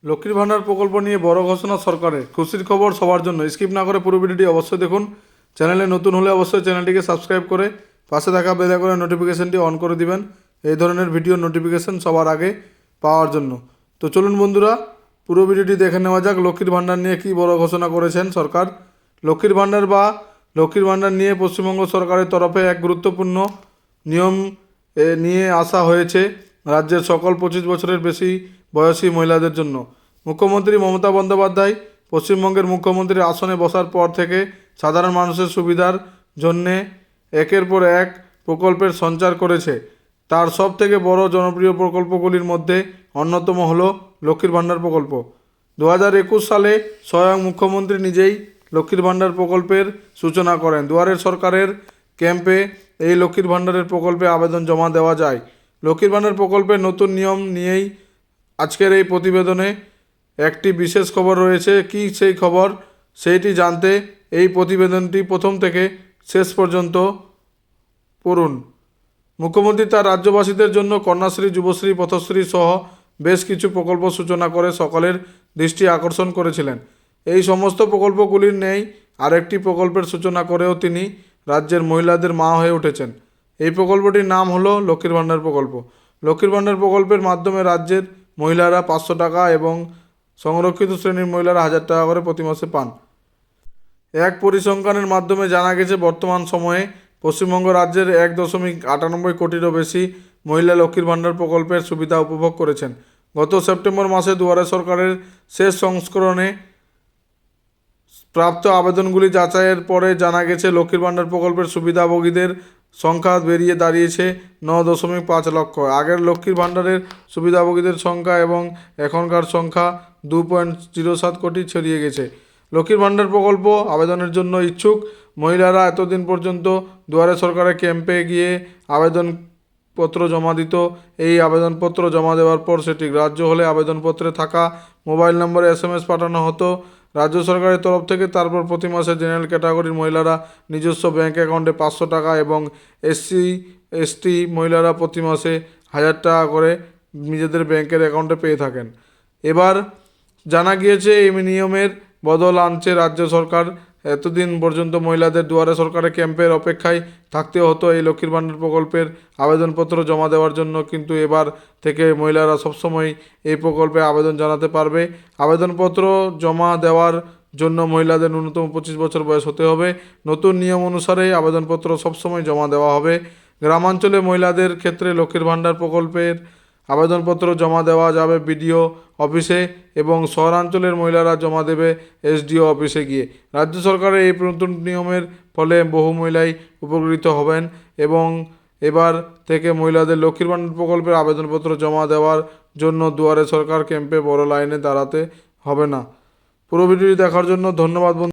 লক্ষ্মীর ভান্ডার প্রকল্প নিয়ে বড় ঘোষণা সরকারের। খুশির খবর সবার জন্য। স্কিপ না করে পুরো ভিডিওটি অবশ্যই দেখুন। চ্যানেলে নতুন হলে অবশ্যই চ্যানেলটিকে সাবস্ক্রাইব করে পাশে থাকা বেল আইকনের নোটিফিকেশনটি অন করে দিবেন এই ধরনের ভিডিও নোটিফিকেশন সবার আগে পাওয়ার জন্য। তো চলুন বন্ধুরা, পুরো ভিডিওটি দেখে নেওয়া যাক লক্ষ্মীর ভান্ডার নিয়ে কী বড় ঘোষণা করেছেন সরকার। লক্ষ্মীর ভান্ডার নিয়ে পশ্চিমবঙ্গ সরকারের তরফে এক গুরুত্বপূর্ণ নিয়ম নিয়ে আসা হয়েছে রাজ্যের সকল 25 বছরের বেশি বয়সী মহিলাদের জন্য। মুখ্যমন্ত্রী মমতা বন্দ্যোপাধ্যায় পশ্চিমবঙ্গের মুখ্যমন্ত্রীর আসনে বসার পর থেকে সাধারণ মানুষের সুবিধার জন্যে একের পর এক প্রকল্পের সঞ্চার করেছে। তার সব থেকে বড় জনপ্রিয় প্রকল্পগুলির মধ্যে অন্যতম হলো লক্ষ্মীর ভান্ডার প্রকল্প। 2021 সালে স্বয়ং মুখ্যমন্ত্রী নিজেই লক্ষ্মীর ভান্ডার প্রকল্পের সূচনা করেন। দুয়ারের সরকারের ক্যাম্পে এই লক্ষ্মীর ভান্ডারের প্রকল্পে আবেদন জমা দেওয়া যায়। লক্ষ্মীর ভান্ডার প্রকল্পের নতুন নিয়ম নিয়েই আজকের এই প্রতিবেদনে একটি বিশেষ খবর রয়েছে। কি সেই খবর, সেইটি জানতে এই প্রতিবেদনটি প্রথম থেকে শেষ পর্যন্ত পড়ুন। মুখ্যমন্ত্রী তার রাজ্যবাসীদের জন্য কন্যাশ্রী, যুবশ্রী, পথশ্রী সহ বেশ কিছু প্রকল্প সূচনা করে সকলের দৃষ্টি আকর্ষণ করেছিলেন। এই সমস্ত প্রকল্পগুলির নেই আরেকটি প্রকল্পের সূচনা করেও তিনি রাজ্যের মহিলাদের মা হয়ে উঠেছেন। এই প্রকল্পটির নাম হলো লক্ষ্মীর ভান্ডার প্রকল্প। লক্ষ্মীর ভান্ডার প্রকল্পের মাধ্যমে রাজ্যের মহিলারা 500 টাকা এবং সংরক্ষিত শ্রেণীর মহিলারা 1000 টাকা করে প্রতি মাসে পান। এক পরিসংখ্যানের মাধ্যমে জানা গেছে বর্তমান সময়ে পশ্চিমবঙ্গ রাজ্যের 1.98 কোটিরও বেশি মহিলা লক্ষ্মীর ভান্ডার প্রকল্পের সুবিধা উপভোগ করেছেন। গত সেপ্টেম্বর মাসে দুয়ারে সরকারের শেষ সংস্করণে প্রাপ্ত আবেদনগুলি যাচাইয়ের পরে জানা গেছে লক্ষ্মীর ভান্ডার প্রকল্পের সুবিধাভোগীদের সংখ্যা বেরিয়ে দাঁড়িয়েছে 9.5 লক্ষ। আগের লক্ষ্মীর ভান্ডারের সুবিধাভোগীদের সংখ্যা এবং এখনকার সংখ্যা 2.07 কোটি ছড়িয়ে গেছে। লক্ষ্মীর ভান্ডার প্রকল্প আবেদনের জন্য ইচ্ছুক মহিলারা এতদিন পর্যন্ত দুয়ারে সরকারের ক্যাম্পে গিয়ে আবেদনপত্র জমা দিত। এই আবেদনপত্র জমা দেওয়ার পর সেটি গ্রাহ্য হলে আবেদনপত্রে থাকা মোবাইল নম্বরে SMS পাঠানো হতো রাজ্য সরকারের তরফ থেকে। তারপর প্রতি মাসে জেনারেল ক্যাটাগরির মহিলারা নিজস্ব ব্যাঙ্ক অ্যাকাউন্টে 500 টাকা এবং SC/ST মহিলারা প্রতি মাসে 1000 টাকা করে নিজেদের ব্যাংকের অ্যাকাউন্টে পেয়ে থাকেন। এবার জানা গিয়েছে এই নিয়মের বদল আনছে রাজ্য সরকার। এতদিন পর্যন্ত মহিলাদের দুয়ারে সরকারের ক্যাম্পের অপেক্ষায় থাকতে হতো এই লক্ষ্মীর ভান্ডার প্রকল্পের আবেদনপত্র জমা দেওয়ার জন্য, কিন্তু এবার থেকে মহিলারা সবসময় এই প্রকল্পে আবেদন জানাতে পারবে। আবেদনপত্র জমা দেওয়ার জন্য মহিলাদের ন্যূনতম 25 বছর বয়স হতে হবে। নতুন নিয়ম অনুসারে আবেদনপত্র সবসময় জমা দেওয়া হবে। গ্রামাঞ্চলে মহিলাদের ক্ষেত্রে লক্ষ্মীর ভান্ডার প্রকল্পের আবেদনপত্র জমা দেওয়া যাবে BDO অফিসে এবং শহরাঞ্চলের মহিলারা জমা দেবে SDO অফিসে গিয়ে। রাজ্য সরকারের এই নতুন নিয়মের ফলে বহু মহিলাই উপকৃত হবেন এবং এবার থেকে মহিলাদের লক্ষ্মীর ভান্ডার প্রকল্পের আবেদনপত্র জমা দেওয়ার জন্য দুয়ারে সরকার ক্যাম্পে বড় লাইনে দাঁড়াতে হবে না। পুরো ভিডিওটি দেখার জন্য ধন্যবাদ বন্ধু।